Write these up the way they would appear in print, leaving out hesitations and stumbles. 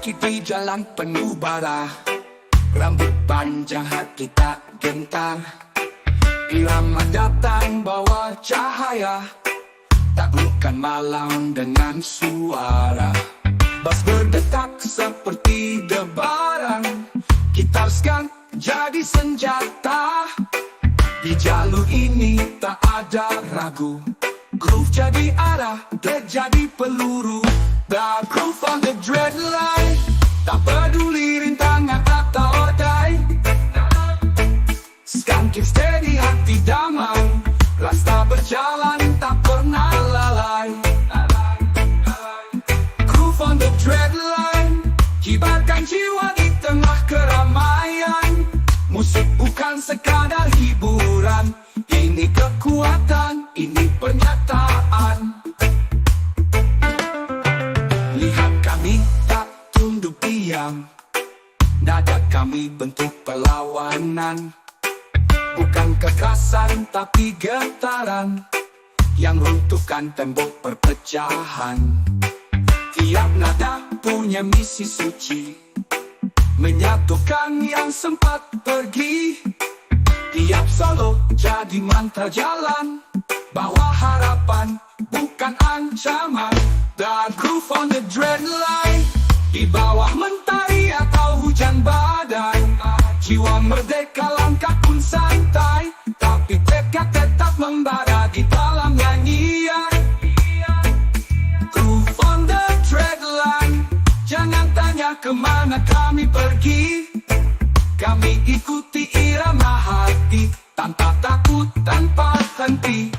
kaki di jalan penuh bara, rambut panjang hati tak gentar. Irama datang bawa cahaya, taklukkan malam dengan suara. Bas berdetak seperti debaran, gitar sekarang jadi senjata. Di jalur ini tak ada ragu, groove jadi arah, dread jadi peluru. The groove on the dread line, tak peduli rintangan atau odai. Skanking steady hati damai, rasta berjalan tak pernah lalai. Groove on the dread line, kibarkan jiwa di tengah keramaian. Musik bukan sekadar hiburan, ini kekuatan, ini pernyataan. Lihat kami tak tunduk diam, nada kami bentuk perlawanan. Bukan kekerasan tapi getaran, yang runtuhkan tembok perpecahan. Tiap nada punya misi suci, menyatukan yang sempat pergi. Tiap solo jadi mantra jalan, bawa harapan bukan ancaman. The groove on the dread line, di bawah mentari atau hujan badai. Jiwa merdeka langkah pun santai, tapi tekad tetap membara di dalam nyanyian. Groove on the dread line, jangan tanya kemana kami pergi. Kami ikuti irama hati, tanpa takut, tanpa henti.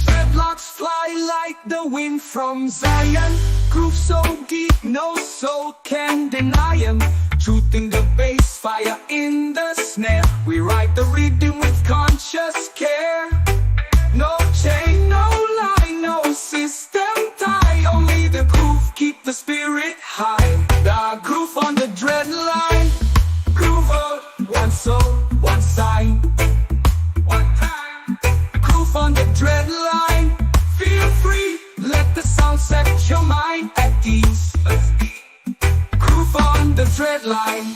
Dreadlocks fly like the wind from Zion. Groove so deep, no soul can deny him. Shooting the bass, fire in the snare. We ride the rhythm with conscious care. No chain, no line, no system tie. Only the groove keep the spirit high. The groove on the dread line, groover, one soul, one sign, one time. Groove on the dread line, feel free, let the sound set your mind at ease. Groove on the dread line.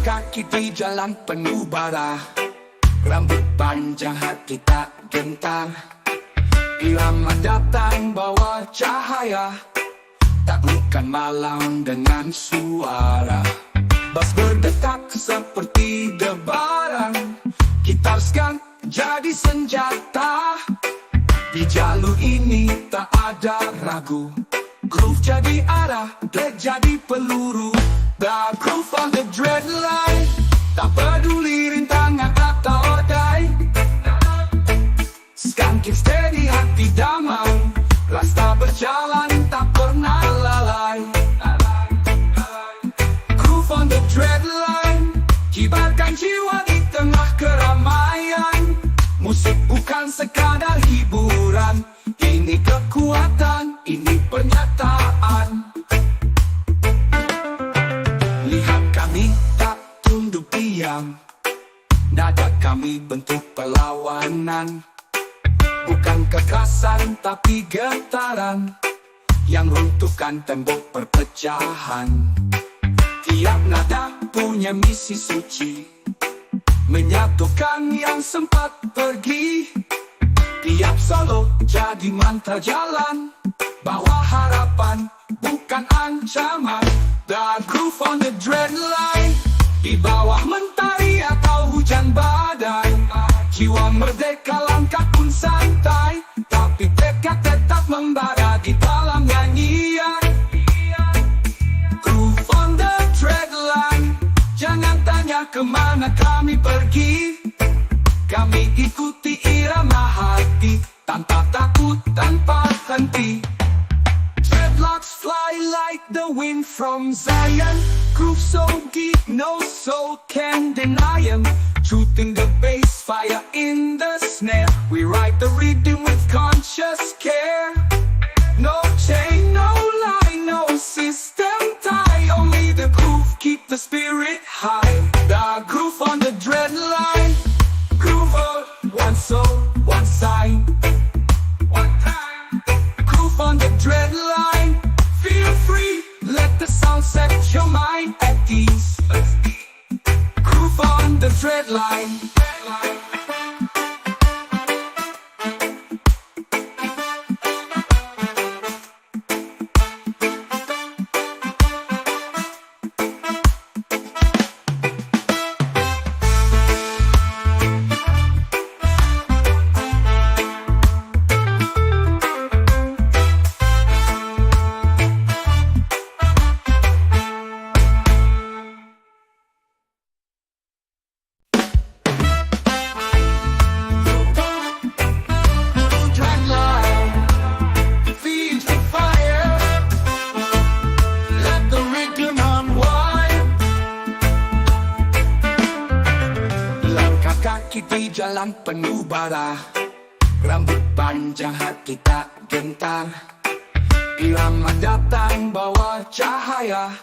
Kaki di jalan penuh bara, rambut panjang hati tak gentar. Irama datang bawa cahaya, taklukkan malam dengan suara. Bas berdetak seperti debaran, gitar sekarang jadi senjata. Di jalur ini tak ada ragu, groove jadi arah, dread jadi peluru. The groove on the dread line, tak peduli rintangan atau odai. Skanking steady hati damai, rasta berjalan tak pernah lalai. Groove on the dread line, kibarkan jiwa di tengah keramaian. Musik bukan sekadar hiburan, ini kekuatan, ini pernyataan. Lihat kami tak tunduk diam, nada kami bentuk perlawanan. Bukan kekerasan tapi getaran, yang runtuhkan tembok perpecahan. Tiap nada punya misi suci, menyatukan yang sempat pergi. Tiap solo jadi mantra jalan, bawa harapan bukan ancaman. The groove on the dread line, di bawah mentari atau hujan badai. Jiwa merdeka langkah pun santai, tapi tekad tetap membara di dalam nyanyian. Groove on the kemana kami pergi. Kami ikuti irama hati, tanpa takut, tanpa henti. Dreadlocks fly like the wind from Zion. Groove so deep, no soul can deny 'em. Truth in the bass, fire in the snare. We write the rhythm with conscious care. No chain, no lie, no system tie. Only the groove, keep the spirit high. The groove on the dread line. Groover, one soul, one sign. One time. Groove on the dread line. Feel free, let the sound set your mind at ease. Groove on the dread line. Di jalan penuh bara, rambut panjang hati tak gentar. Irama datang bawa cahaya,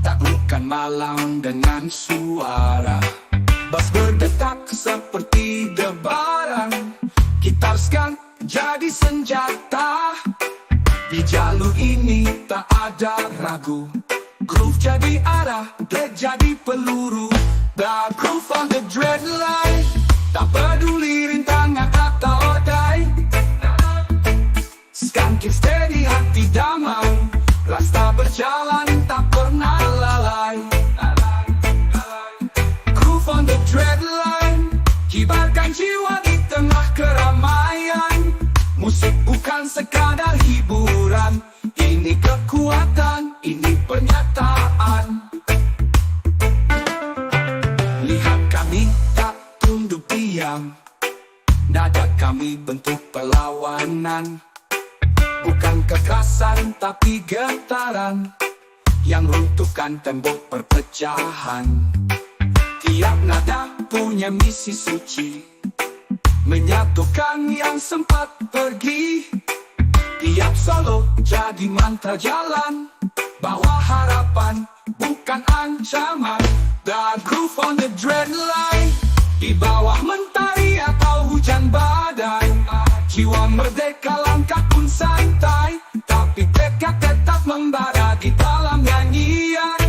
taklukkan malam dengan suara. Bass berdetak seperti debaran, gitar sekan jadi senjata. Di jalur ini tak ada ragu, groove jadi arah, dread jadi peluru. The groove on the dread line, tak peduli rintangan atau odai. Skanking steady, hati damai, rasa berjalan tak pernah lalai. Groove on the dread line, kibarkan jiwa di tengah keramaian. Musik bukan sekadar hiburan, ini kekuatan, ini pernyataan. Lihat kami tak tunduk diam, nada kami bentuk perlawanan. Bukan kekerasan tapi getaran, yang runtuhkan tembok perpecahan. Tiap nada punya misi suci, menyatukan yang sempat pergi. Tiap solo jadi mantra jalan, bawa harapan bukan ancaman. The groove on the dread line, di bawah mentari atau hujan badai. Jiwa merdeka langkah pun santai, tapi tekad tetap membara di dalam nyanyian.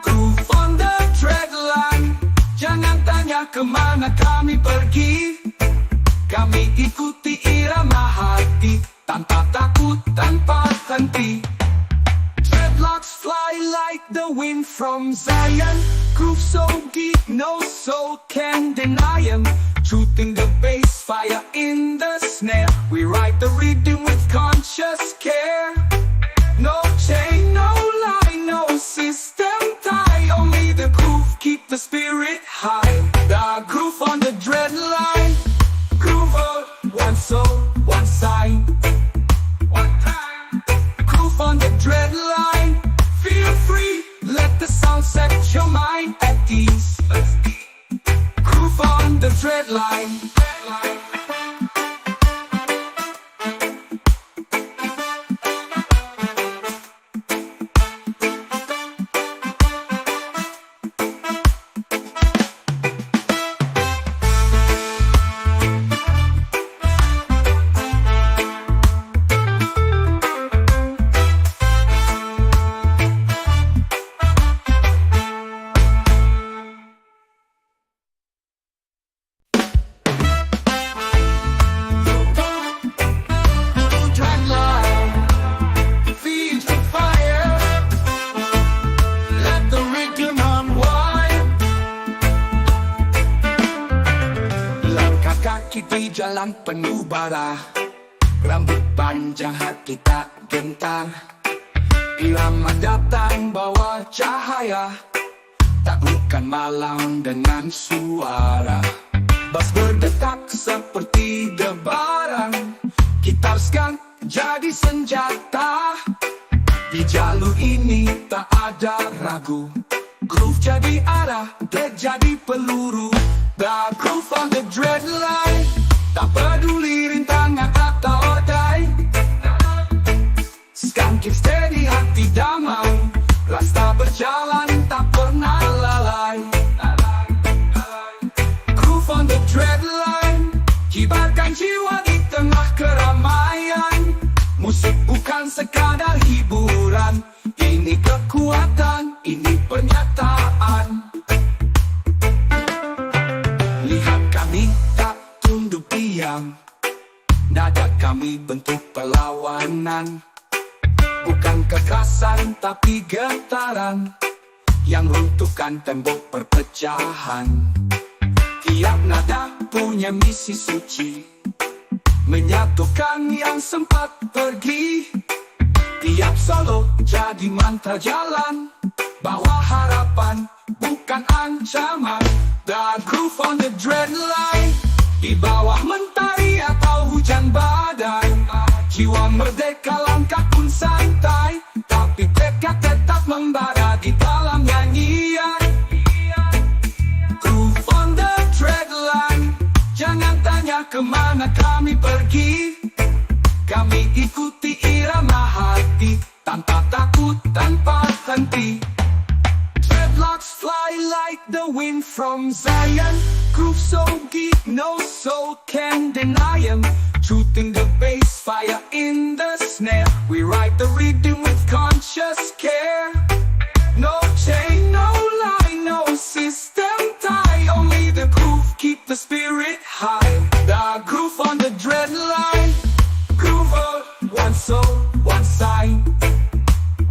Groove on the dread line, jangan tanya kemana kami pergi. Kami ikuti irama hati, tanpa takut, tanpa henti. Dreadlocks fly like the wind from Zion. Groove so deep, no soul can deny 'em. Truth in the bass, fire in the snare. We write the rhythm with conscious care. No chain, no lie, no system tie. Only the groove, keep the spirit high. The groove on the dread line. Groover, one soul, one sign. One time. Groove on the dread line. Feel free, let the sound set your mind at ease. Groove on the dread line. Di jalan penuh bara, rambut panjang hati tak gentar. Irama datang bawa cahaya, taklukkan malam dengan suara. Bas berdetak seperti debaran, gitar jadi senjata. Di jalur ini tak ada ragu, groove jadi arah, beat jadi peluru. The groove on the dread line, tak peduli rintangan atau odai. Skanking steady, hati damai, rasta berjalan tak pernah lalai. Groove on the dread line, kibarkan jiwa di tengah keramaian. Musik bukan sekadar hiburan, ini kekuatan, ini pernyataan. Lihat kami tak tunduk diam, nada kami bentuk perlawanan. Bukan kekerasan tapi getaran yang runtuhkan tembok perpecahan. Tiap nada punya misi suci, menyatukan yang sempat pergi. Tiap solo jadi mantra jalan, bawa harapan bukan ancaman. The groove on the dread line, di bawah mentari atau hujan badai. Jiwa merdeka langkah pun santai, tapi tekad tetap membara di dalam nyanyian. Groove on the dread line, jangan tanya kemana kami pergi. Kami ikuti irama hati, tanpa takut, tanpa henti. Dreadlocks fly like the wind from Zion. Groove so deep, no soul can deny 'em. Shooting the bass, fire in the snare. We ride the rhythm with conscious care. No chain, no line, no system tie. Only the groove keep the spirit high. The groove on the dread line, groover, one soul, one sign.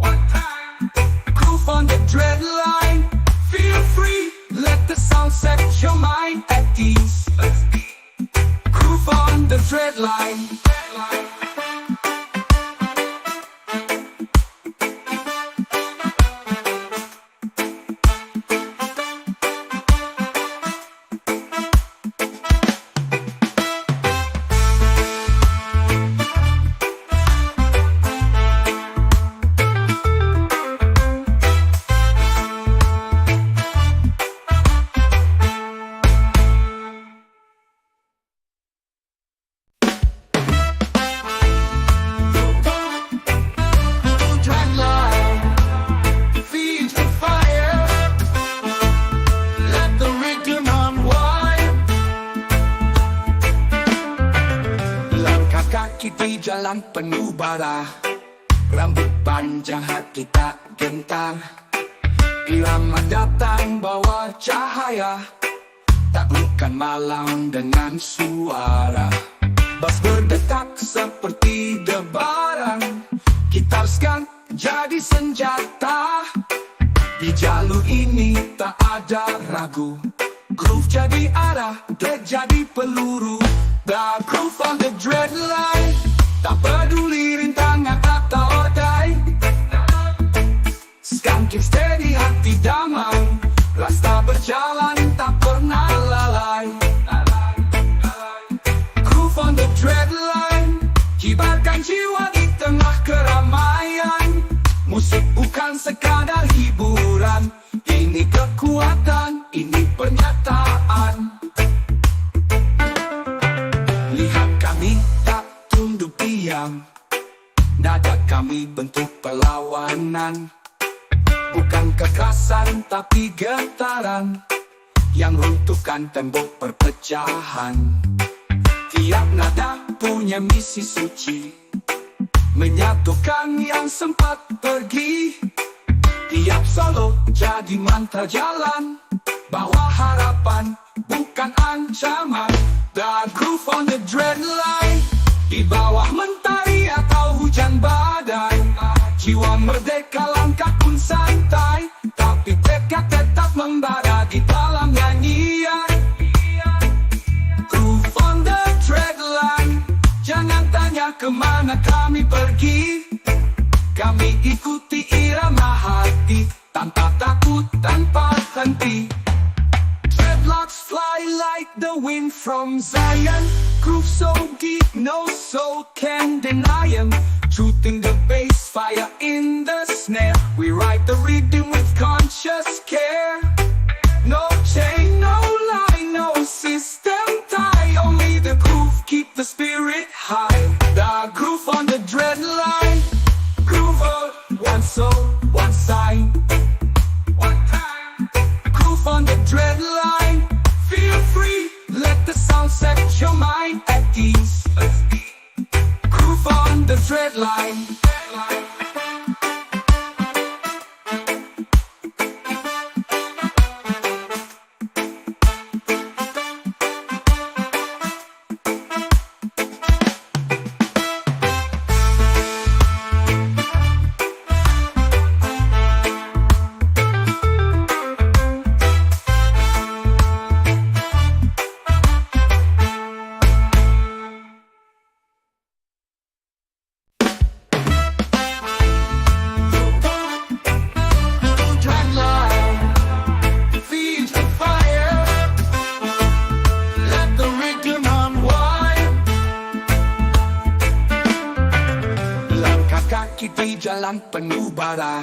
One time, groove on the dread line. Feel free, let the sound set your mind at ease. Groove on the dread line. Di jalan penuh bara, rambut panjang hati tak gentar. Irama datang bawa cahaya, taklukkan malam dengan suara. Bas berdetak seperti debaran, gitar jadi senjata. Di jalur ini tak ada ragu, groove jadi arah, beat jadi peluru. The groove on the dread line, tak peduli rintangan atau odai. Skanking steady, hati damai, rasta berjalan tak pernah lalai. Groove on the dread line, kibarkan jiwa di tengah keramaian. Musik bukan sekadar hiburan, ini kekuatan, ini pernyataan. Lihat kami tak tunduk diam, nada kami bentuk perlawanan. Bukan kekerasan tapi getaran yang runtuhkan tembok perpecahan. Tiap nada punya misi suci, menyatukan yang sempat pergi. Tiap solo jadi mantra jalan, bawa harapan bukan ancaman. The groove on the dread line, di bawah mentari atau hujan badai. Jiwa merdeka langkah pun santai, tapi tekad tetap membara di dalam nyanyian. Groove on the dread line, jangan tanya kemana kami pergi. Kami ikuti irama hati, tanpa takut, tanpa henti. hati. Dreadlocks fly like the wind from Zion. Groove so deep, no soul can deny him. Truth in the bass, fire in the snare. We ride the rhythm with conscious care. No chain, no line, no system tie. Only the groove keep the spirit high. The groove on the dread line. Groover, one soul, one sign. One time. Groove on the dread line. Feel free, let the sound set your mind at ease. Groove on the dread line. Di jalan penuh bara,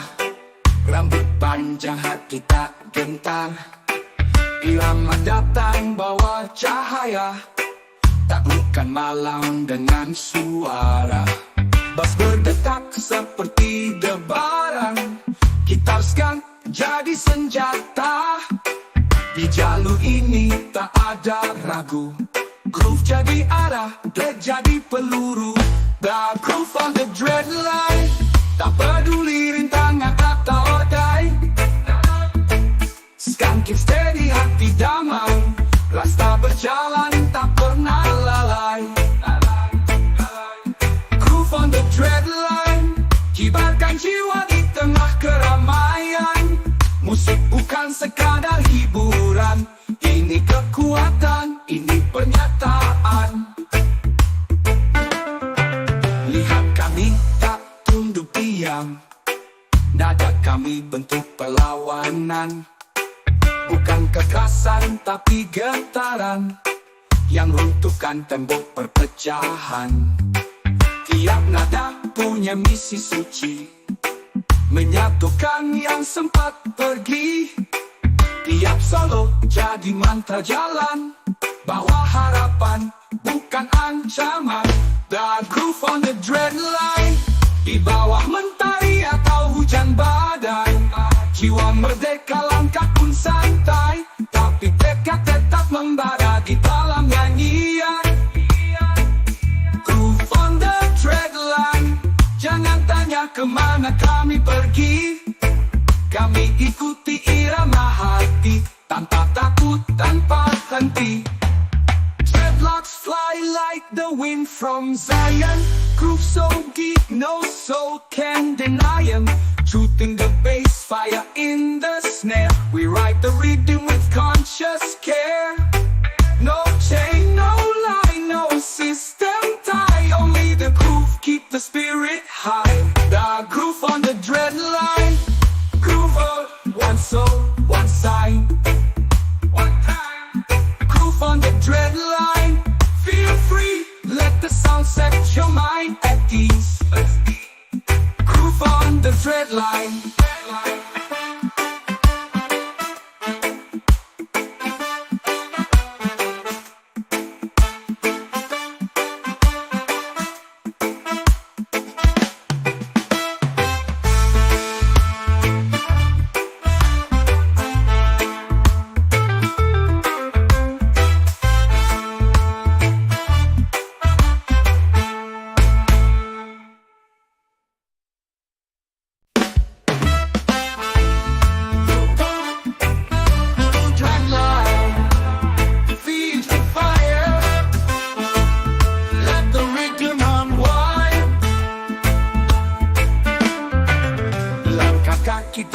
rambut panjang hati tak gentar. Irama datang bawa cahaya, taklukkan malam dengan suara. Bass berdetak seperti debaran, gitar skang jadi senjata. Di jalur ini tak ada ragu, groove jadi arah, dread jadi peluru. The groove on the dread line, tak peduli rintangan atau odai. Skanking steady hati damai, rasta berjalan tak pernah lalai. Groove on the dread line, kibarkan jiwa di tengah keramaian. Musik bukan sekadar hiburan, ini kekuatan, ini pernyataan. Lihat kami tak tunduk diam, nada kami bentuk perlawanan. Bukan kekerasan tapi getaran yang runtuhkan tembok perpecahan. Tiap nada punya misi suci, menyatukan yang sempat pergi. Tiap solo jadi mantra jalan, bawa harapan bukan ancaman. The groove on the dread line, di bawah mentari atau hujan badai. Jiwa merdeka langkah pun santai, tapi tekad tetap membara di dalam nyanyian. Groove on the dread line, jangan tanya kemana kami pergi. Kami ikuti irama hati, tanpa takut, tanpa henti. Dreadlocks fly like the wind from Zion. Groove so deep, no soul can deny him. Truth in the bass, fire in the snare. We ride the rhythm with conscious care. No chain, no line, no system tie. Only the groove keep the spirit high. The groove on the dread line. Groover, one soul, one sign. One time. Groove on the dread line. Feel free, let the sound set your mind at ease. Groove on the dread line.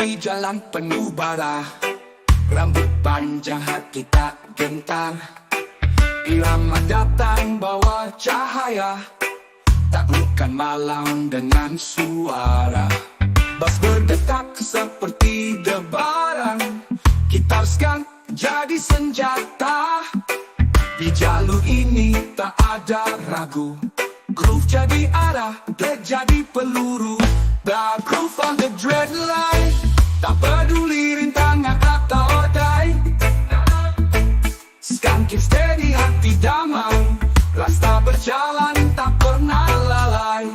Di jalan penuh bara, rambut panjang hati tak gentar. Irama datang bawa cahaya, taklukkan malam dengan suara. Bass berdetak seperti debaran, gitar jadi senjata. Di jalur ini tak ada ragu, groove jadi arah, dread jadi peluru. The groove on the dread line, tak peduli rintangan atau odai. Skanking steady hati damai, rasta berjalan tak pernah lalai.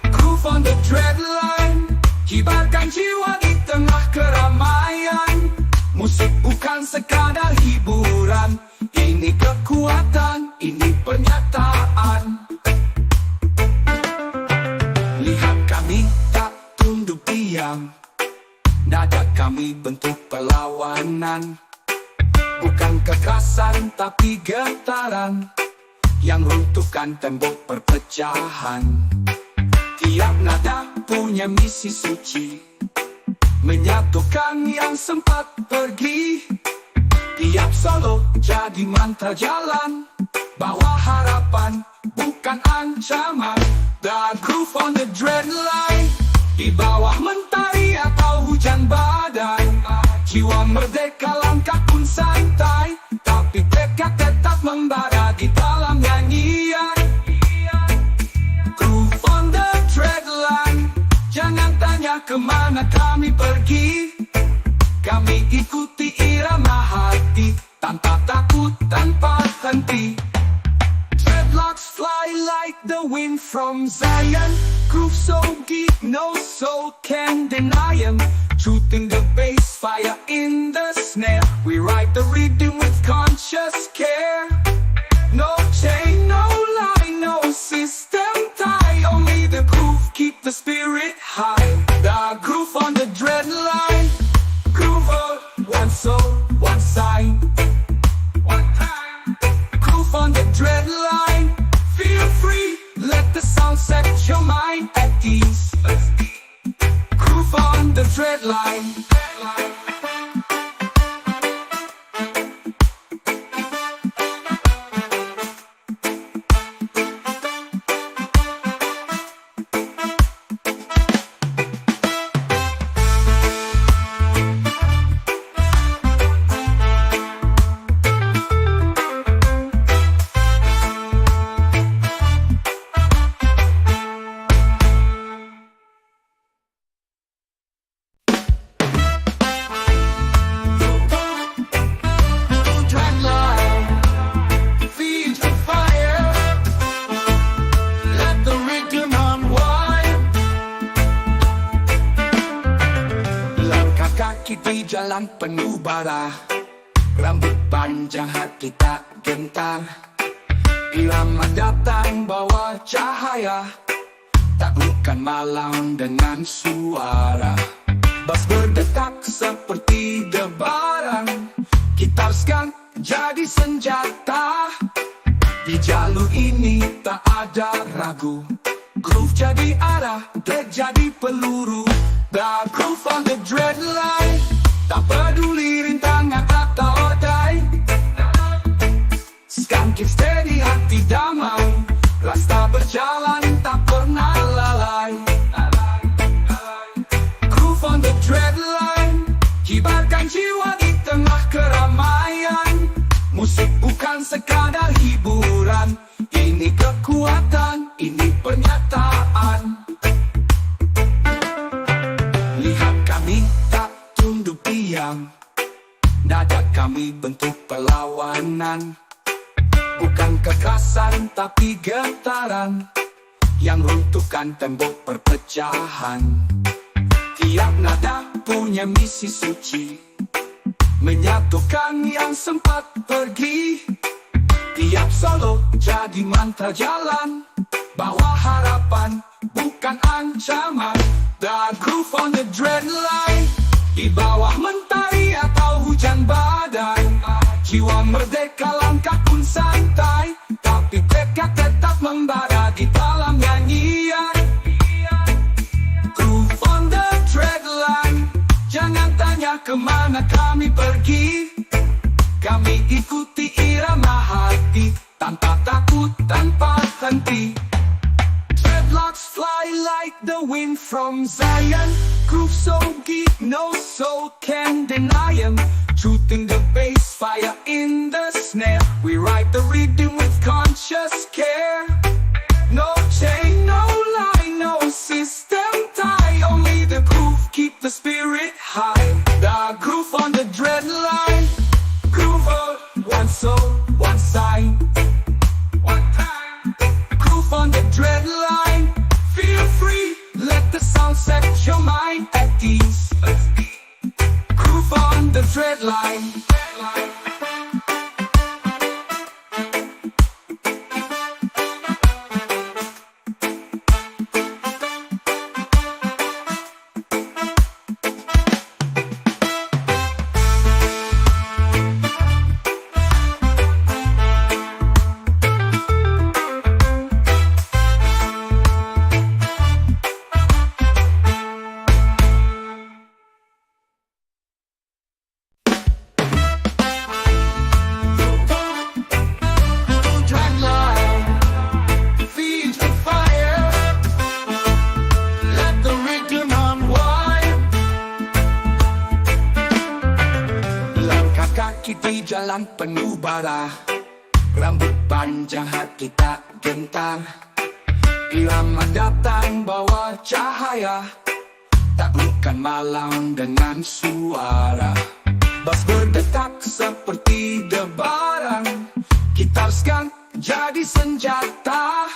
Groove on the dread line, kibarkan jiwa di tengah keramaian. Musik bukan sekadar hiburan, ini kekuatan, ini pernyataan. Lihat kami tak tunduk diam, nada kami bentuk perlawanan. Bukan kekerasan tapi getaran yang runtuhkan tembok perpecahan. Tiap nada punya misi suci, menyatukan yang sempat pergi. Tiap solo jadi mantra jalan, bawa harapan bukan ancaman. The groove on the dread line, di bawah mentari atau hujan badai. Jiwa merdeka langkah pun santai, tapi tekad tetap membara di dalam nyanyian. Groove on the dread line, jangan tanya kemana kami pergi. Kami ikuti irama hati, tanpa takut, tanpa henti. Dreadlocks fly like the wind from Zion. Groove so deep, no soul can deny 'em. Truth in the bass, fire in the snare. We write the rhythm with conscious care. No chain, no lie, no system tie. Only the groove keep the spirit high. The groove on the dread line, groover, one soul, one sign, one time. Groove on the dread line, feel free, let the sound set your mind at ease. Groove on the dread line. Di jalan penuh bara, rambut panjang hati tak gentar. Irama datang bawa cahaya, taklukkan malam dengan suara. Bass berdetak seperti debaran, gitar skang jadi senjata. Di jalur ini tak ada ragu, groove jadi arah, dread jadi peluru. The groove on the dread line, tak peduli rintangan atau odai. Skanking steady hati damai, rasta berjalan tak pernah lalai. Groove on the dread line, kibarkan jiwa di tengah keramaian. Musik bukan sekadar hiburan, ini kekuatan, ini pernyataan. Lihat kami tak tunduk diam, nada kami bentuk perlawanan. Bukan kekerasan tapi getaran yang runtuhkan tembok perpecahan. Tiap nada punya misi suci, menyatukan yang sempat pergi. Tiap solo jadi mantra jalan, bawa harapan bukan ancaman. The groove on the dread line, di bawah mentari atau hujan badai. Jiwa merdeka langkah pun santai, tapi tekad tetap membara di dalam nyanyian. Groove on the dread line, jangan tanya kemana kami pergi. Kami ikuti irama hati, tanpa takut, tanpa henti. Dreadlocks fly like the wind from Zion. Groove so deep, no soul can deny 'em. Shooting the bass, fire in the snare. We write the rhythm with conscious care. No chain, no line, no system tie. Only the groove, keep the spirit high. The groove on the dread line. Groover, one soul, one sign. One time. Groove on the dread line. Feel free, let the sound set your mind at ease. Groove on the dread line. Di jalan penuh bara, rambut panjang hati tak gentar. Irama datang bawa cahaya, taklukkan malam dengan suara. Bass berdetak seperti debaran, gitar skang jadi senjata.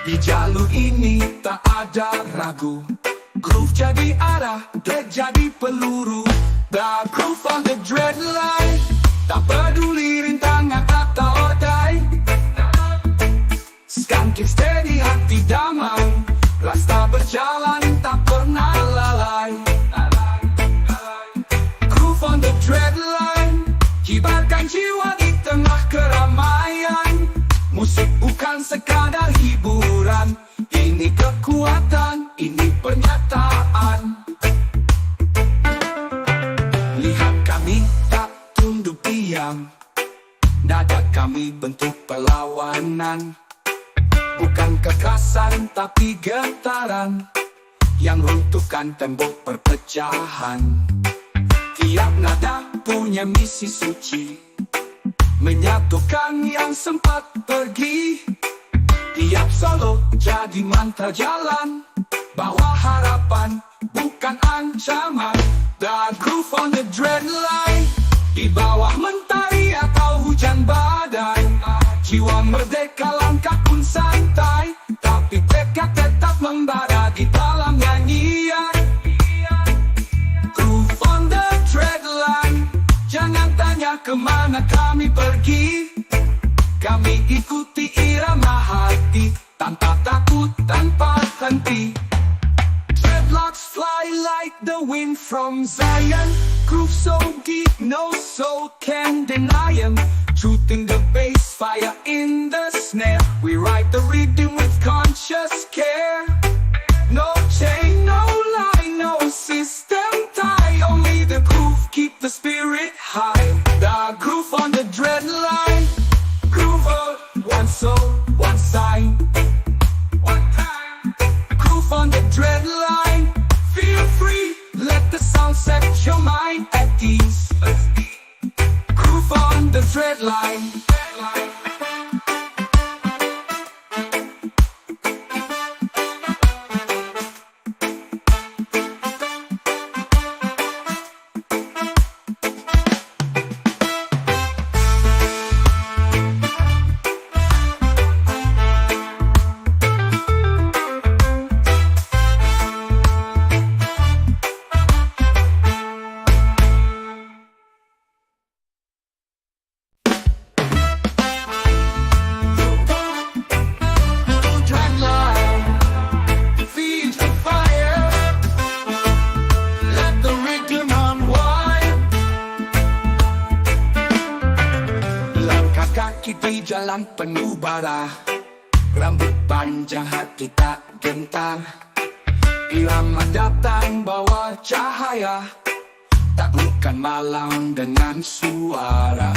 Di jalur ini tak ada ragu, groove jadi arah, dread jadi peluru. The groove on the dread line, tak peduli rintangan atau odai. Skanking steady, hati damai, rasa berjalan tak pernah lalai. Groove on the dread line, kibarkan jiwa di tengah keramaian. Musik bukan sekadar hiburan, ini kekuatan, ini pernyataan. Lihat kami tak tunduk diam, nada kami bentuk perlawanan. Bukan kekerasan tapi getaran, yang runtuhkan tembok perpecahan. Tiap nada punya misi suci, menyatukan yang sempat pergi. Tiap solo jadi mantra jalan, bawa harapan bukan ancaman. The groove on the dread line, di bawah mentari atau hujan badai. Jiwa merdeka langkah pun santai, tapi tekad tetap membara di dalam nyanyian. Groove on the dread line, jangan tanya kemana kami pergi. Kami ikuti irama hati, tanpa takut, tanpa henti. Dreadlocks fly like the wind from Zion. Groove so deep, no soul can deny him. Shooting the bass, fire in the snare. We write the rhythm with conscious care. No chain, no line, no system tie. Only the groove, keep the spirit high. The groove on the dread line. Groover, one soul, one sign. One time. Groove on the dread line. Feel free, let the sound set your mind at ease. Groove on the dread line. Di jalan penuh bara, rambut panjang hati tak gentar. Irama datang bawa cahaya, taklukkan malam dengan suara.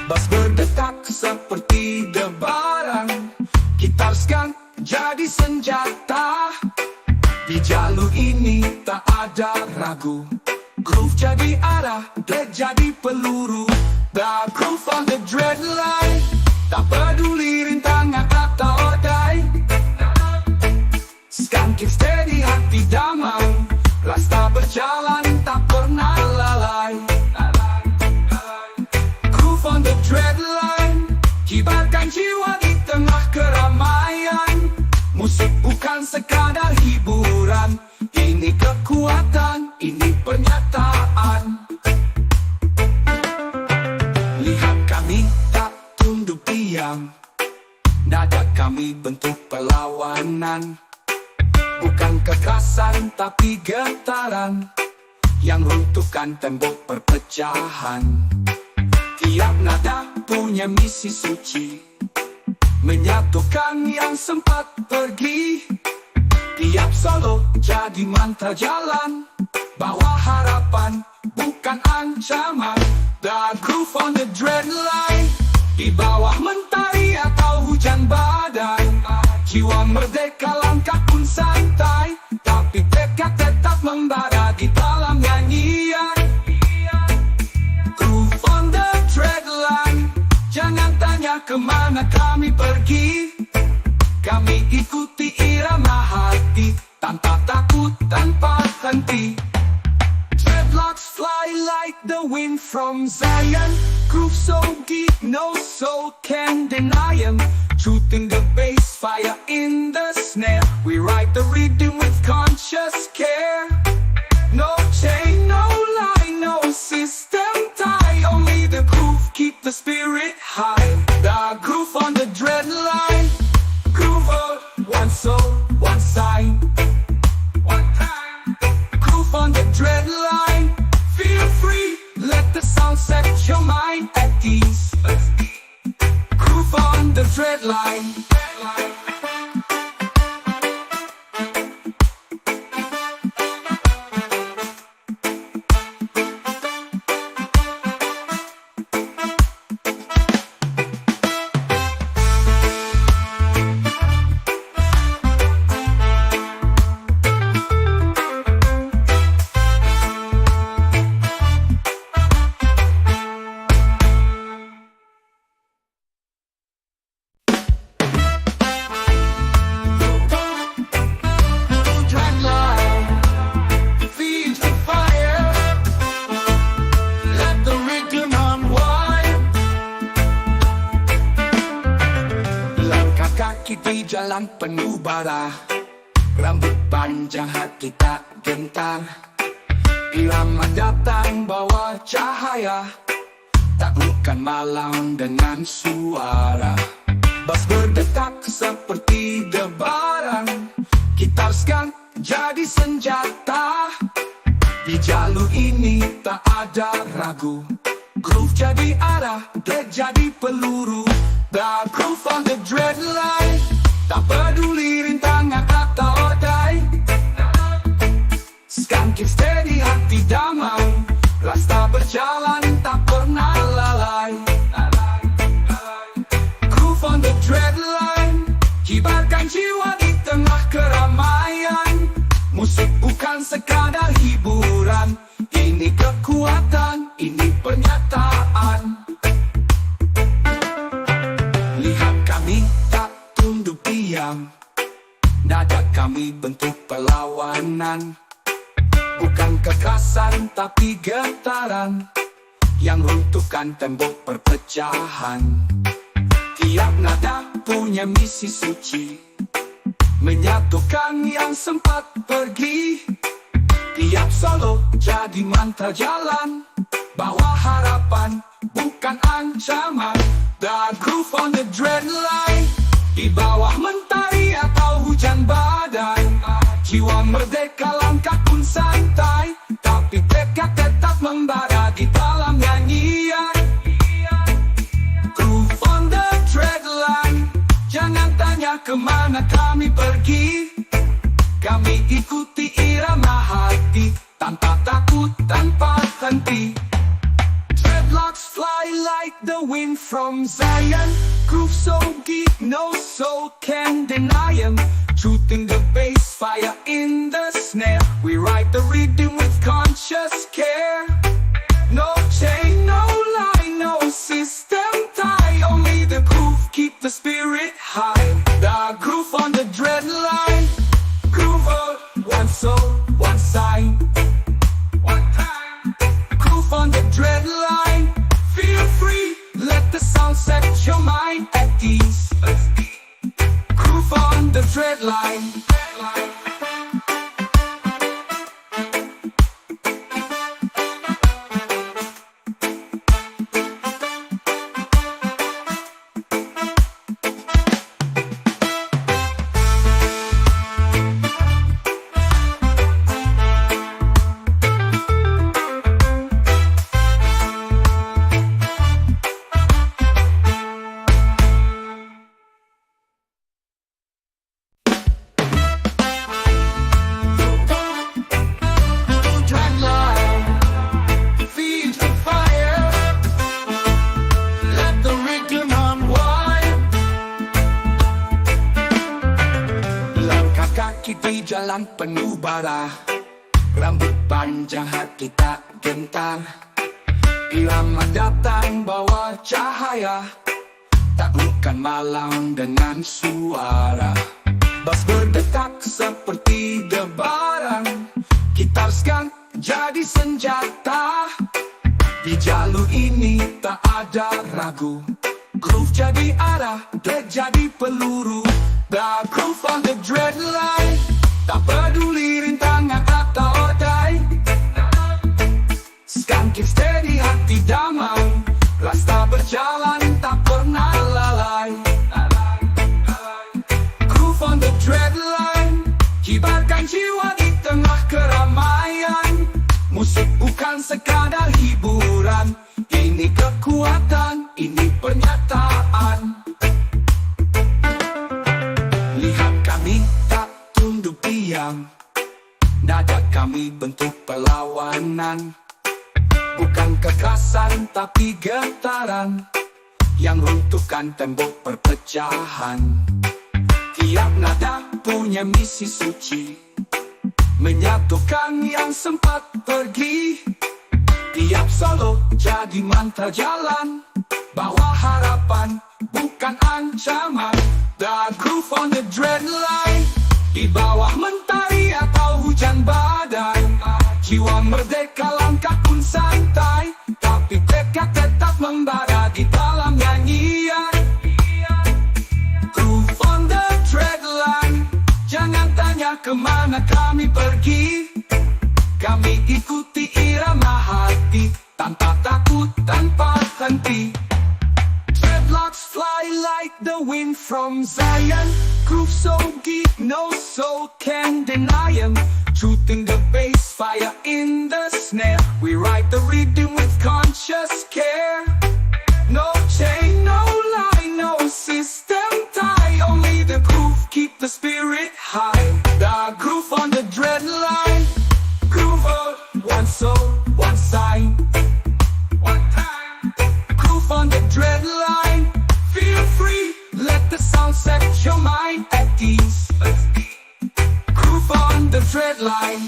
Bass berdetak seperti debaran, gitar skang jadi senjata. Di jalur ini tak ada ragu, Groove jadi arah, dread jadi peluru. The groove on the dread line. Tak peduli rintangan atau odai. Skanking steady, hati damai. Rasta berjalan, tak pernah lalai. Groove on the dread line. Kibarkan jiwa di tengah keramaian. Musik bukan sekadar hiburan. Ini kekuatan, ini pernyataan. Lihat kami tak tunduk diam. Nada kami bentuk perlawanan. Bukan kekerasan tapi getaran yang runtuhkan tembok perpecahan. Tiap nada punya misi suci, menyatukan yang sempat pergi. Tiap solo jadi mantra jalan, bawa harapan bukan ancaman. The groove on the dread line. Di bawah mentari atau hujan badai, jiwa merdeka langkah pun santai, tapi tekad tetap membara di dalam nyanyian. Groove on the dread line. Jangan tanya kemana kami pergi. Kami ikuti irama hati, tanpa takut, tanpa henti. Dreadlocks fly like the wind from Zion. Groove so deep, no soul can deny 'em. Truth in the bass, fire in the snare. We ride the rhythm with conscious care. No chain, no line, no system tie. Only the groove keep the spirit high. The groove on the dread line. Groover, one soul, one sign. One time. Groove on the dread line. Feel free, let the sound set your mind at ease. Groove on the dread line. Di jalan penuh bara, rambut panjang hati tak gentar. Irama datang bawa cahaya, taklukkan malam dengan suara. Bass berdetak seperti debaran, gitar skang jadi senjata. Di jalur ini tak ada ragu, groove jadi arah, dread jadi peluru. The groove on the dread line. Tak peduli rintangan atau odai. Skanking steady, hati damai. Rasta berjalan, tak pernah lalai. Groove on the dread line. Kibarkan jiwa di tengah keramaian. Musik bukan sekadar hiburan. Ini kekuatan, ini pernyataan. Lihat kami tak tunduk diam. Nada kami bentuk perlawanan. Bukan kekerasan tapi getaran yang runtuhkan tembok perpecahan. Tiap nada punya misi suci, menyatukan yang sempat pergi. Tiap solo jadi mantra jalan, bawa harapan bukan ancaman. The groove on the dread line. Di bawah mentari atau hujan badai, jiwa merdeka langkah pun santai, tapi tekad tetap membara di dalam nyanyian. Groove on the dread line. Jangan tanya kemana kami pergi. Kami ikuti irama hati, tanpa takut, tanpa henti. Dreadlocks fly like the wind from Zion. Groove so deep, no soul can deny 'em. Truth in the bass, fire in the snare. We ride the rhythm with conscious care. Dreadline. Di jalan penuh bara, rambut panjang hati tak gentar. Irama datang bawa cahaya, taklukkan malam dengan suara. Bas berdetak seperti debaran, gitar skang jadi senjata. Di jalur ini tak ada ragu, groove jadi arah, dead jadi peluru. The groove on the dreadline, tak peduli rintangan atau odai. Skanking steady hati damai, rasta berjalan tak pernah lalai. Groove on the dreadline, kibarkan jiwa di tengah keramaian. Musik bukan sekadar hiburan, ini kekuatan, ini pernyataan. Lihat kami tak tunduk diam, nada kami bentuk perlawanan. Bukan kekerasan tapi getaran yang runtuhkan tembok perpecahan. Tiap nada punya misi suci, menyatukan yang sempat pergi. Tiap solo jadi mantra jalan, bawa harapan bukan ancaman. The groove on the dreadline, di bawah mentari atau hujan badai. Jiwa merdeka langkah pun santai, tapi tekad tetap membara di dalam nyanyian. Groove on the dreadline, jangan tanya kemana kami pergi. Kami ikuti irama hati, tanpa takut, tanpa henti. Dreadlocks fly like the wind from Zion. Groove so deep, no soul can deny him. Shooting the bass, fire in the snare. We ride the rhythm with conscious care. No chain, no lie, no system tie. Only the groove keep the spirit high. The groove on the dreadline. Groover, one soul, one sign. One time. Groove on the dreadline. Feel free, let the sound set your mind at ease. Groove on the dreadline.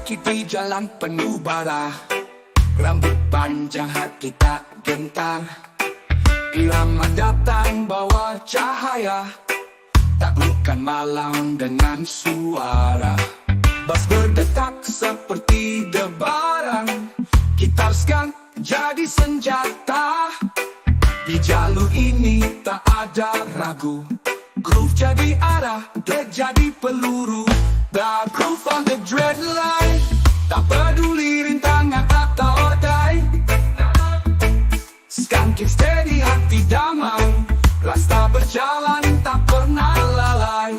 Di jalan penuh bara, rambut panjang hati tak gentar. Irama datang bawa cahaya, taklukkan malam dengan suara. Bas berdetak seperti debaran, gitar skang jadi senjata. Di jalur ini tak ada ragu, groove jadi arah, dead jadi peluru. The groove on the dreadline, tak peduli rintangan atau odai. Skanking steady hati damai, rasta berjalan tak pernah lalai.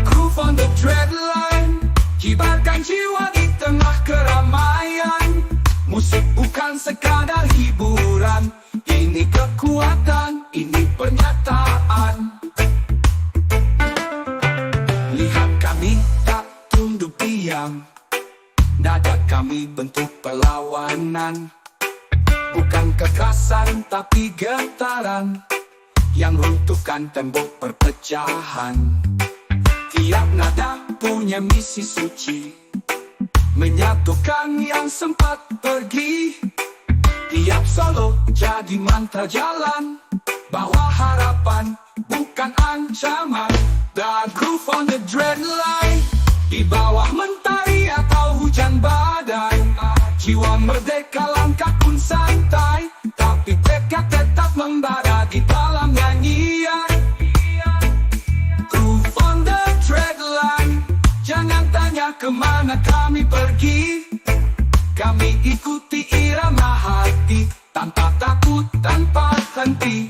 Groove on the dreadline, kibarkan jiwa di tengah keramaian. Musik bukan sekadar hiburan, ini kekuatan, ini pernyataan. diam. Nada kami bentuk perlawanan, bukan kekerasan tapi getaran yang runtuhkan tembok perpecahan. Tiap nada punya misi suci, menyatukan yang sempat pergi. Tiap solo jadi mantra jalan, bawa harapan bukan ancaman. The groove on the dread line, di bawah mentari atau hujan badai. Jiwa merdeka langkah pun santai, tapi tekad tetap membara di dalam nyanyian. Groove on the dread line, jangan tanya kemana kami pergi. Kami ikuti irama hati, tanpa takut, tanpa henti.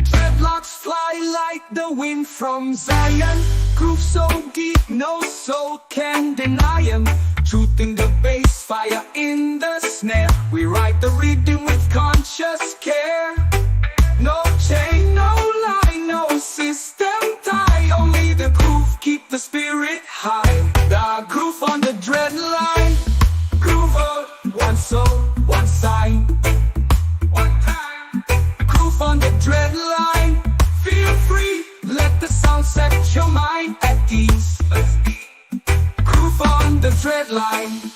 Dreadlocks fly like the wind from Zion. Groove so deep, no soul can deny 'em. Truth in the bass, fire in the snare. We write the rhythm with conscious care. No chain, no lie, no system tie. Only the groove keep the spirit high. The groove on the dread line. Groover, one soul, one sign. One time. Groove on the dread line. Feel free, let the sound set your mind at ease. Groove on the dread line.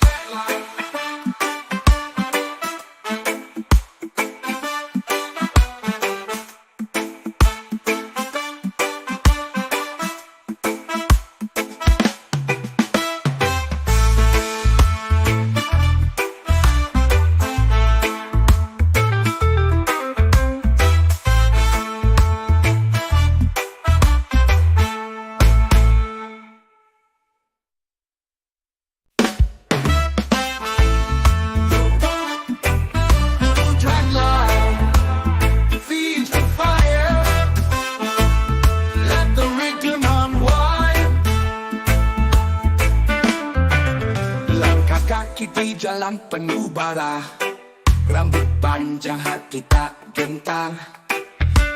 Di jalan penuh bara, rambut panjang hati tak gentar.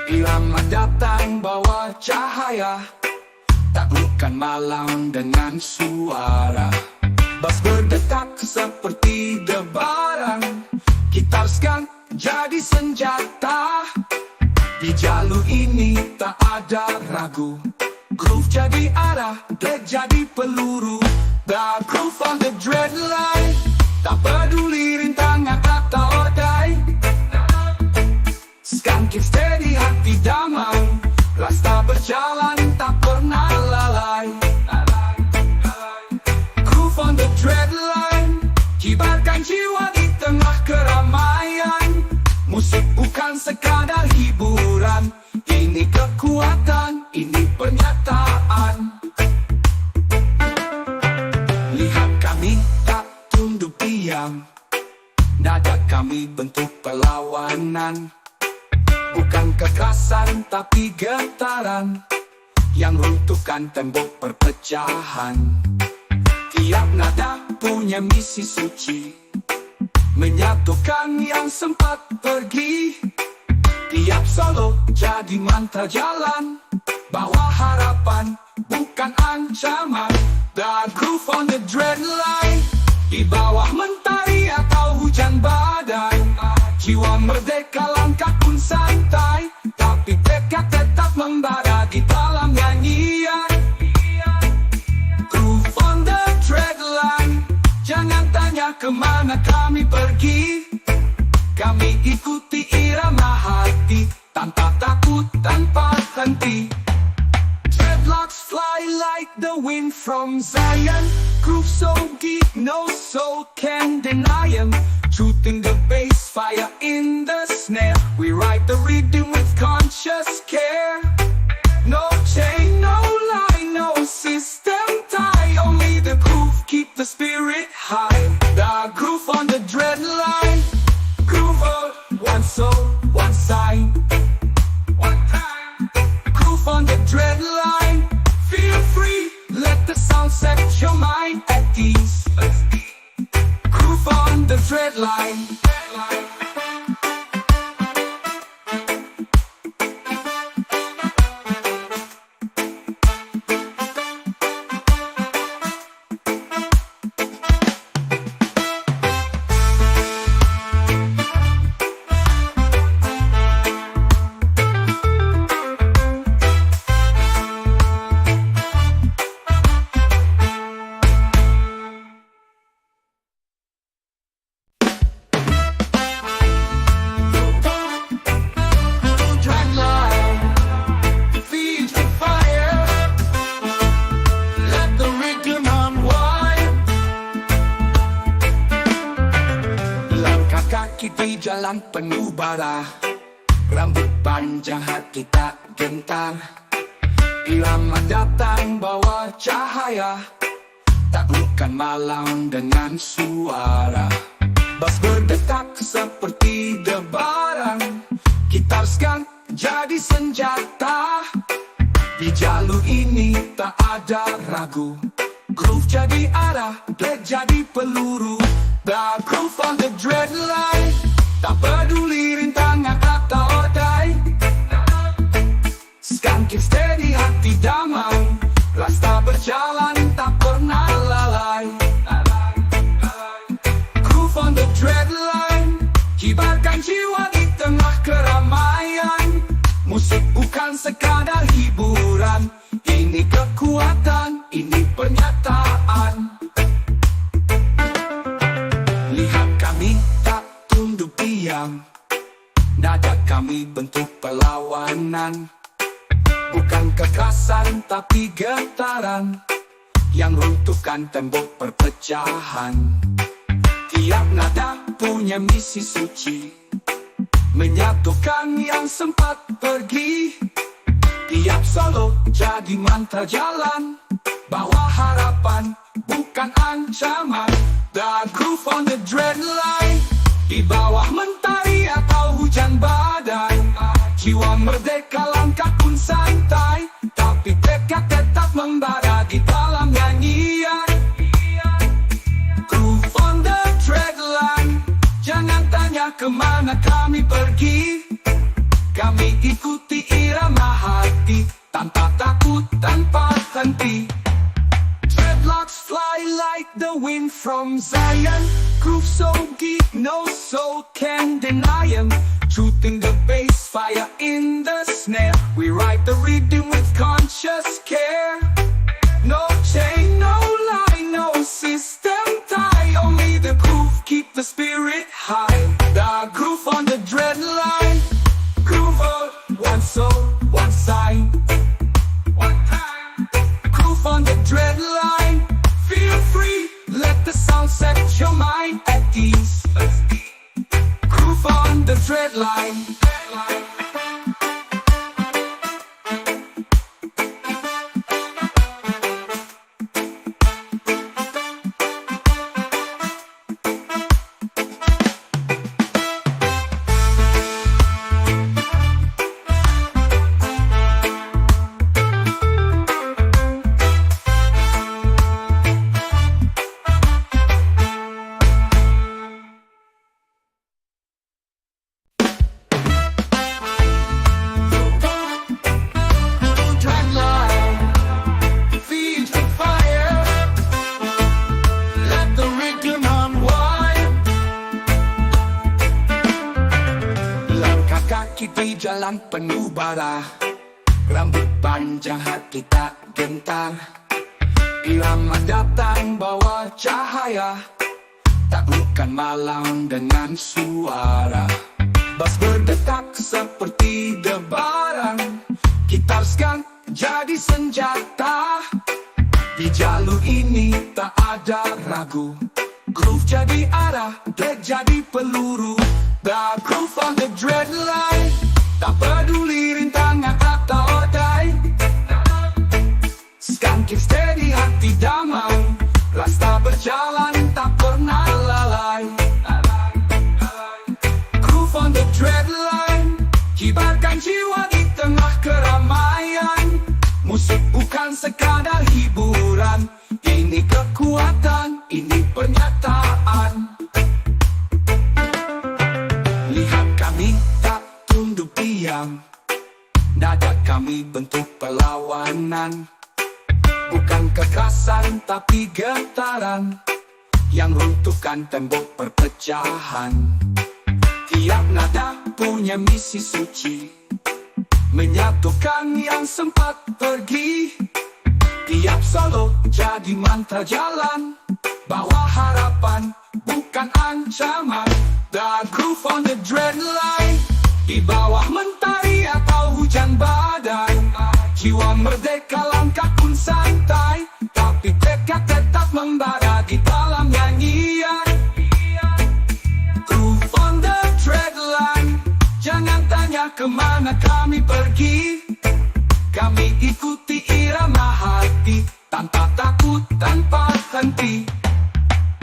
Irama datang bawa cahaya, taklukkan malam dengan suara. Bass berdetak seperti debaran, gitar segan jadi senjata. Di jalur ini tak ada ragu, groove jadi arah, black jadi peluru. The groove on the dread line, tak peduli rintangan kata odai. Skanking steady hati damai, rasta berjalan tak pernah lalai. Groove on the dread line, kibarkan jiwa di tengah keramaian. Musik bukan sekadar hiburan, ini kekuatan, ini pernyataan. Lihat kami tak tunduk diam, nada kami bentuk perlawanan, bukan kekerasan tapi getaran yang runtuhkan tembok perpecahan. Tiap nada punya misi suci, menyatukan yang sempat pergi. Tiap solo jadi mantra jalan, bawa harapan bukan ancaman. The groove on the dread line, di bawah mentari atau hujan badai. Jiwa merdeka langkah pun santai, tapi tekad tetap membara di dalam nyanyian. Groove on the dread line, jangan tanya kemana kami pergi. Kami ikuti irama hati, tanpa takut, tanpa henti. Dreadlocks fly like the wind from Zion. Groove so deep, no soul can deny 'em. Truth in the bass, fire in the snare. We write the rhythm with conscious care. No chain, no lie, no system tie. Only the groove keep the spirit high. The groove on the dread line. Groover, one soul, one sign. One time. Groove on the dread line. Feel free, let the sound set your mind at ease. Groove on the dread line. tepi jalan penuh bara, rambut panjang hati tak gentar. Irama datang bawa cahaya, taklukkan malam dengan suara. Bas berdetak seperti debaran, gitar sekarang jadi senjata. Di jalur ini tak ada ragu, groove jadi arah, beat jadi peluru. The groove on the dread line, tak peduli rintangan atau odai. Skanking steady hati damai, rasta berjalan tak pernah lalai. Groove on the dread line, kibarkan jiwa di tengah keramaian. Musik bukan sekadar hiburan, ini kekuatan, ini pernyataan. Lihat kami tak tunduk diam, nada kami bentuk perlawanan. Bukan kekerasan tapi getaran, yang runtuhkan tembok perpecahan. Tiap nada punya misi suci, menyatukan yang sempat pergi. Tiap solo jadi mantra jalan, bawa harapan bukan ancaman. The groove on the dread line, di bawah mentari atau hujan badai. Jiwa merdeka langkah pun santai, tapi tekad tetap membara di dalam nyanyian. Groove on the dread line, jangan tanya kemana kami pergi. Kami ikuti irama hati, tanpa takut, tanpa henti. Dreadlocks fly like the wind from Zion. Groove so deep, no soul can deny him. Truth in the bass, fire in the snare. We write the rhythm with conscious care. No chain, no lie, no system tie. Only the groove keep the spirit high. The groove on the dread line, groover, one soul, one sign. One time, groove on the dread line. Feel free, let the sound set your mind at ease. Groove on the dread line. Di jalan penuh bara, rambut panjang hati tak gentar. Irama datang bawa cahaya, taklukkan malam dengan suara. Bas berdetak seperti debaran, gitar sekarang jadi senjata. Di jalur ini tak ada ragu, groove jadi arah, beat jadi peluru. The groove on the dread line, tak peduli rintangan atau odai. Skanking steady hati damai, rasta berjalan tak pernah lalai. Groove on the dread line, kibarkan jiwa di tengah keramaian. Musik bukan sekadar hiburan, ini kekuatan, ini pernyataan. Lihat kami tak tunduk diam, nada kami bentuk perlawanan. Bukan kekerasan tapi getaran, yang runtuhkan tembok perpecahan. Tiap nada punya misi suci, menyatukan yang sempat pergi. Tiap solo jadi mantra jalan, bawa harapan bukan ancaman. The groove on the dread line, di bawah mentari atau hujan badai. Jiwa merdeka langkah pun santai, tapi tekad tetap membara di dalam nyanyian. Groove on the kami pergi. Kami ikuti irama hati, tanpa takut, tanpa henti.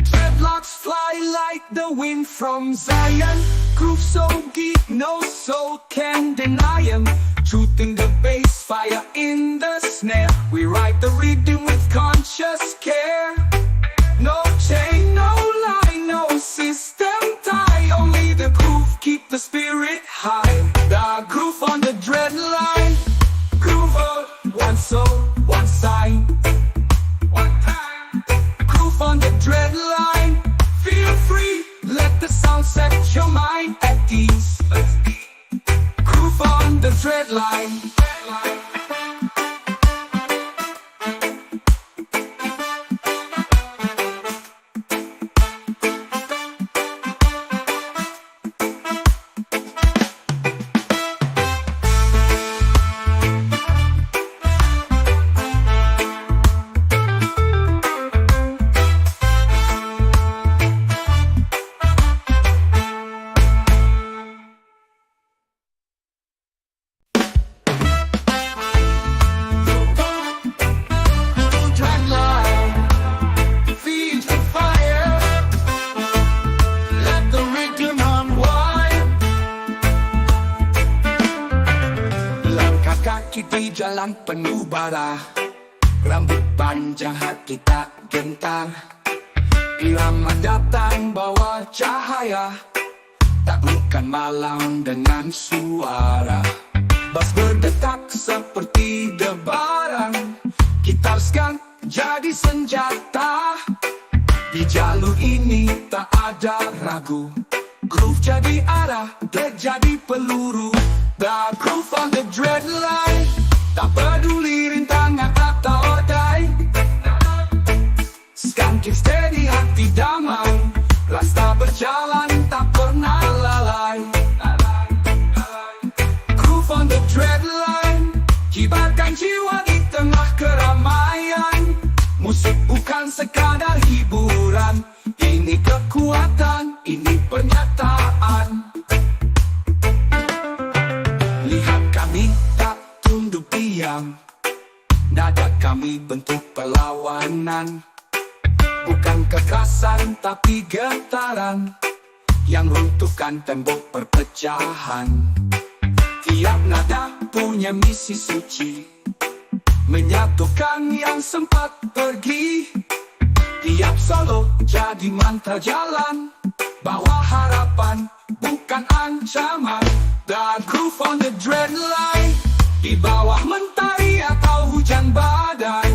Dreadlocks fly like the wind from Zion. Groove so deep, no soul can deny 'em. Shooting the bass, fire in the snare. We ride the rhythm with conscious care. No chain, no line, no system tie. Only the groove keep the spirit high. The groove on the dread line. Groover, one soul, one sign. One time. Groove on the dread line. Feel free, let the sound set your mind at ease. Groove on the dread line. Di jalan penuh bara, rambut panjang hati tak gentar. Irama datang bawa cahaya, taklukkan malam dengan suara. Bass berdetak seperti debaran, gitar sekan jadi senjata. Di jalur ini tak ada ragu, groove jadi arah, dead jadi peluru. The groove on the dread line, tak peduli rintangan atau odai. Skanking steady, hati damai, rasa berjalan tak pernah lalai. Groove on the dread line, kibarkan jiwa di tengah keramaian. Musik bukan sekadar hiburan, ini kekuatan, ini pernyataan. Lihat kami tak tunduk diam, nada kami bentuk perlawanan. Bukan kekerasan tapi getaran, yang runtuhkan tembok perpecahan. Tiap nada punya misi suci, menyatukan yang sempat pergi. Tiap solo jadi mantra jalan, bawa harapan bukan ancaman. The groove on the dread line, di bawah mentari atau hujan badai.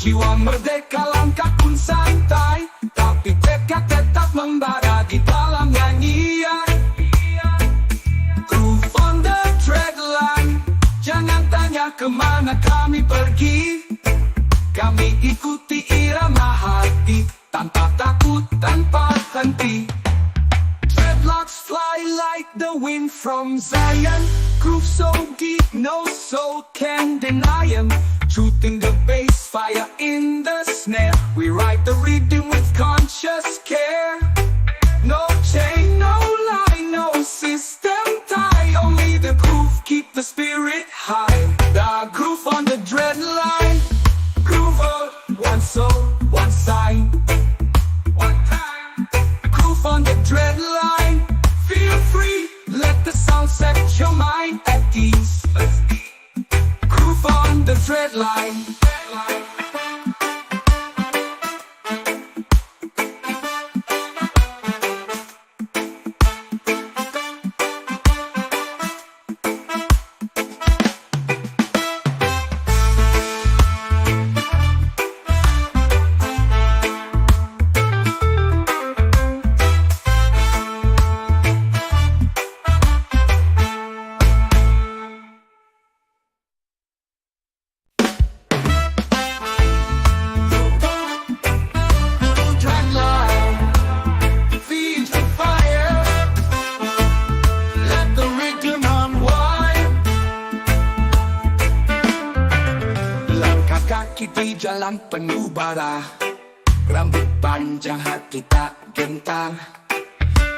Jiwa merdeka langkah pun santai, tapi tekad tetap membara di dalam nyanyian. Groove on the dread line, jangan tanya kemana kami pergi. Kami ikuti irama hati, tanpa takut, tanpa henti. Dreadlocks fly like the wind from Zion. Groove so deep, no soul can deny 'em. Shooting the bass, fire in the snare. We ride the rhythm with conscious care. No chain, no line, no system tie. Only the groove keep the spirit high. The groove on the dread line. Groover, one soul, one sign. One time. Groove on the dread line. Feel free, let the sound set your mind at ease. Groove on the dread line. Di jalan penuh bara, rambut panjang hati tak gentar.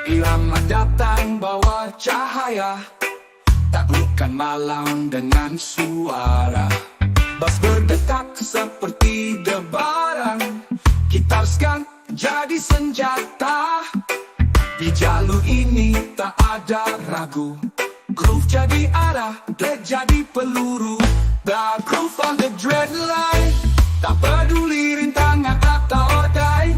Irama datang bawa cahaya, taklukkan bukan malam dengan suara bas berdetak seperti debaran. Gitar sekarang jadi senjata. Di jalur ini tak ada ragu. Groove jadi arah, dread jadi peluru. The groove on the dread line. Tak peduli rintangan atau odai.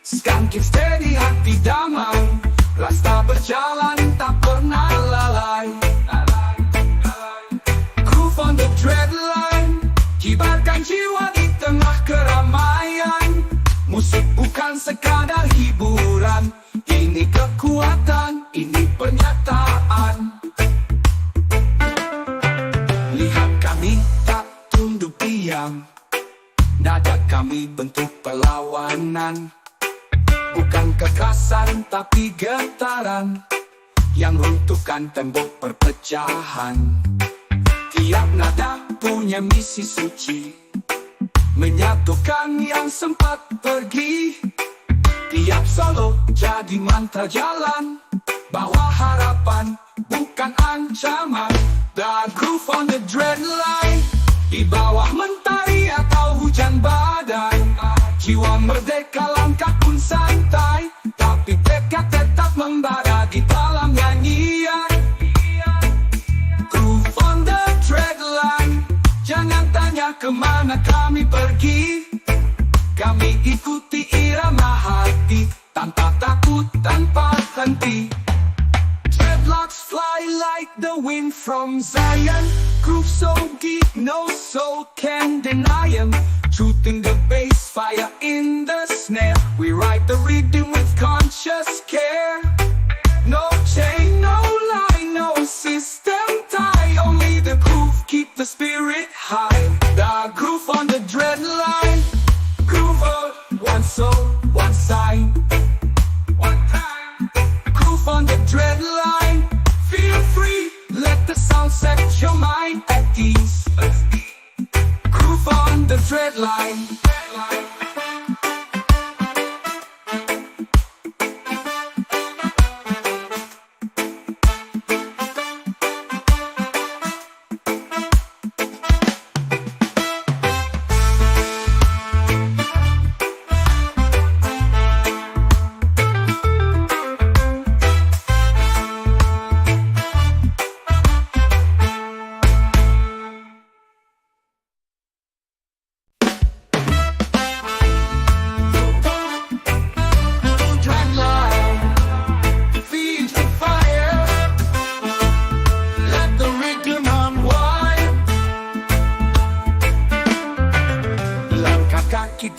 Skanking steady hati damai. Rasta berjalan tak pernah lalai. Groove on the dread line. Kibarkan jiwa di tengah keramaian. Musik bukan sekadar hiburan. Ini kekuatan, ini pernyataan. Lihat kami tak tunduk diam. Nada kami bentuk perlawanan. Bukan kekerasan tapi getaran yang runtuhkan tembok perpecahan. Tiap nada punya misi suci, menyatukan yang sempat pergi. Tiap solo jadi mantra jalan, bawa harapan bukan ancaman. The groove on the dread line. Di bawah mentari atau hujan badai, jiwa merdeka langkah pun santai, tapi tekad tetap membara di dalam nyanyian. Groove on the dread line. Jangan tanya kemana kami pergi. Kami ikuti irama hati, tanpa takut, tanpa henti. Dreadlocks fly like the wind from Zion. Groove so deep, no soul can deny 'em. Shooting the bass, fire in the snare. We ride the rhythm with conscious care. No chain, no lie, no system tie. Only the groove keep the spirit high. The groove on the dread line. Groover, one soul, one sign, one time. Groove on the dread line. Feel free, let the sound set your mind at ease. Groove on the dread line.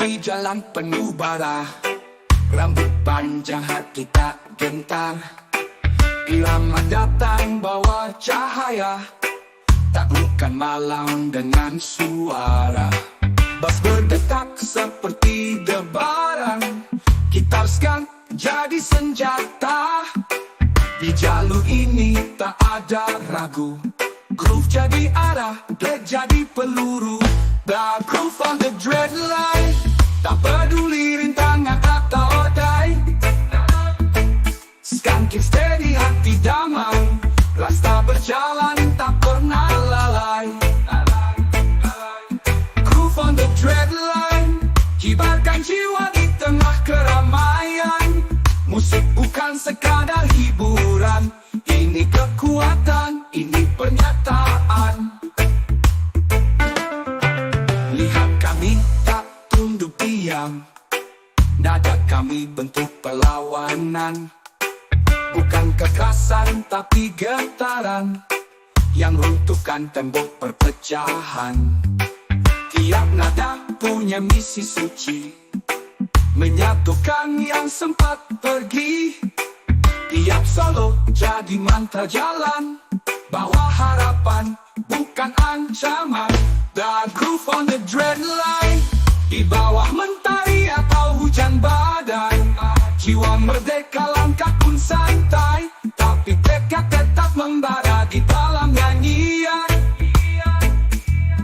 Di jalan penuh bara, rambut panjang hati tak gentar. Irama datang bawa cahaya, taklukkan malam dengan suara. Bas berdetak seperti debaran. Gitar sekarang jadi senjata. Di jalur ini tak ada ragu. Groove jadi arah, dread jadi peluru. The groove on the dread line. Tak peduli rintangan atau odai. Skanking steady hati damai. Rasta berjalan tak pernah lalai. Groove on the dread line. Kibarkan jiwa di tengah keramaian. Musik bukan sekadar hiburan. Ini kekuatan, ini pernyataan. Lihat kami tak tunduk diam. Nada kami bentuk perlawanan. Bukan kekerasan tapi getaran yang runtuhkan tembok perpecahan. Tiap nada punya misi suci, menyatukan yang sempat pergi. Tiap solo jadi mantra jalan, bawa harapan bukan ancaman. The groove on the dread line. Di bawah mentari atau hujan badai, jiwa merdeka langkah pun santai, tapi tekad tetap membara di dalam nyanyian.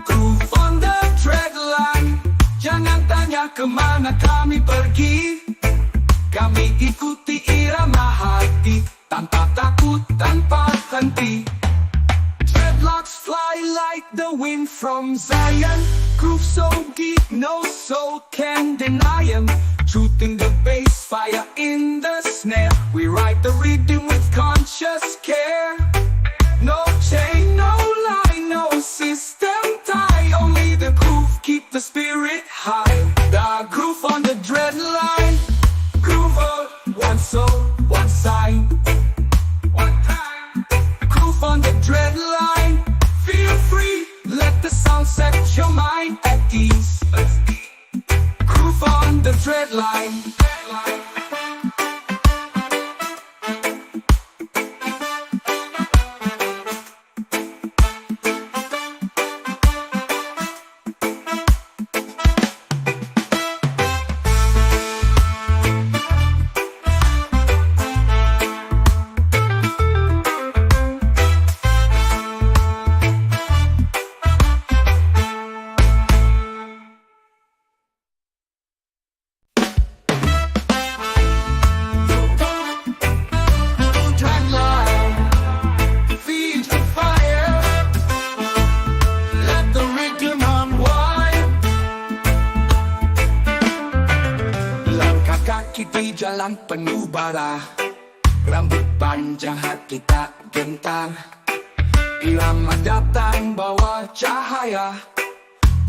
Groove on the dread line. Jangan tanya kemana kami pergi. Kami ikuti irama hati, tanpa takut, tanpa henti. Dreadlocks fly like the wind from Zion. Groove so deep, no soul can deny 'em. Truth in the bass, fire in the snare. We ride the rhythm with conscious care. No chain, no lie, no system tie. Only the groove keep the spirit high. The groove on the dread line. Groover, one soul, one sign. One time. Groove on the dread line. Feel free, let the sound set your mind at ease. Groove on the dread line. Di jalan penuh bara, rambut panjang hati tak gentar. Irama datang bawa cahaya,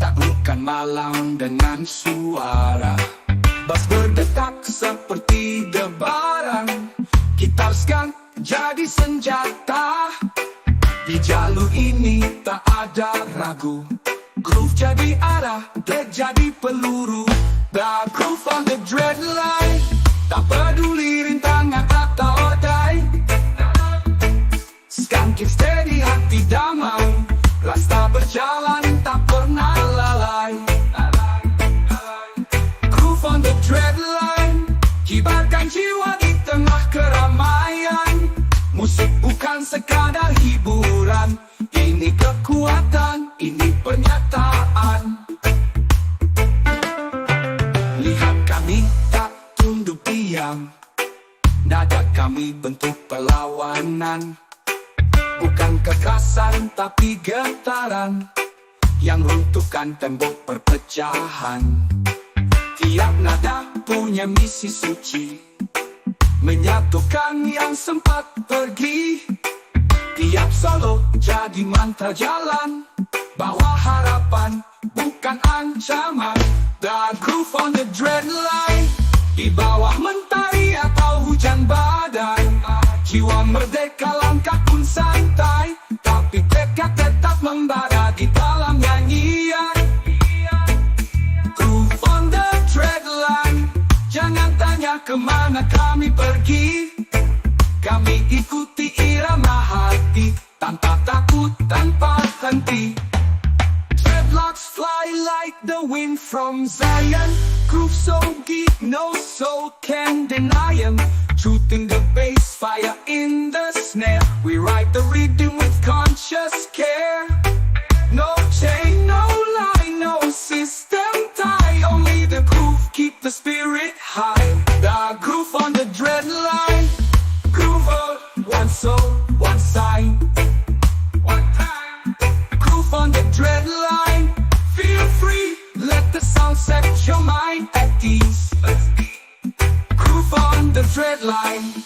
taklukkan malam dengan suara. Bass berdetak seperti debaran, gitar skang jadi senjata. Di jalur ini tak ada ragu, groove jadi arah, beat jadi peluru. The groove on the dread line, tak peduli rintangan atau odai. Skang keep steady, hati damai, rasa berjalan tak pernah lalai. Groove on the dread line, kibarkan jiwa di tengah keramaian. Musik bukan sekadar hiburan, ini kekuatan, ini pernyataan. Lihat kami tak tunduk diam, nada kami bentuk perlawanan. Bukan kekerasan tapi getaran, yang runtuhkan tembok perpecahan. Tiap nada punya misi suci, menyatukan yang sempat pergi. Tiap solo jadi mantra jalan, bawa harapan bukan ancaman. The groove on the dread line, di bawah mentari atau hujan badai. Jiwa merdeka langkah pun santai, tapi tekad tetap membara di dalam nyanyian. Groove on the dread line, jangan tanya kemana kami pergi. Kami ikuti irama hati, tanpa takut, tanpa henti. Dreadlocks fly like the wind from Zion. Groove so deep, no soul can deny 'em. Truth in the bass, fire in the snare. We ride the rhythm with conscious care. No chain, no lie, no system tie. Only the groove keep the spirit high. The groove on the dread line. Groover, one soul, one sign. One time. Groove on the dread line. Feel free, let the sound set your mind at ease. Groove on the dread line.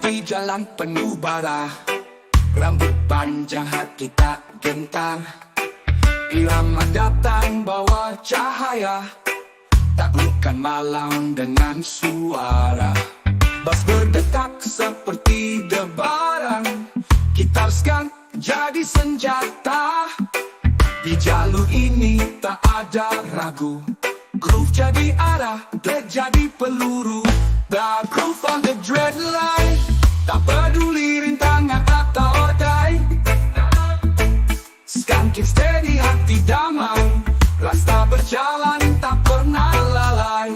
Di jalan penuh bara, rambut panjang hati tak gentar. Irama datang bawa cahaya, taklukkan malam dengan suara. Bas berdetak seperti debaran, gitar jadi senjata. Di jalur ini tak ada ragu, groove jadi arah, dread jadi peluru. The groove on the dread line, tak peduli rintangan atau odai. Skanking steady, hati damai, rasta berjalan tak pernah lalai.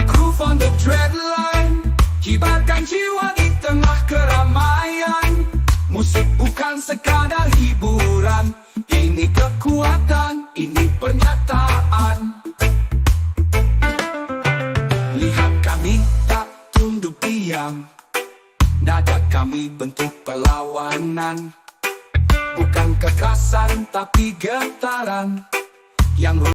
Groove on the dread line, kibarkan jiwa di tengah keramaian. Musik bukan sekadar hiburan, ini kekuatan, ini pernyataan. Lihat kami tak tunduk diam, nada kami bentuk perlawanan. Bukan kekerasan tapi getaran yang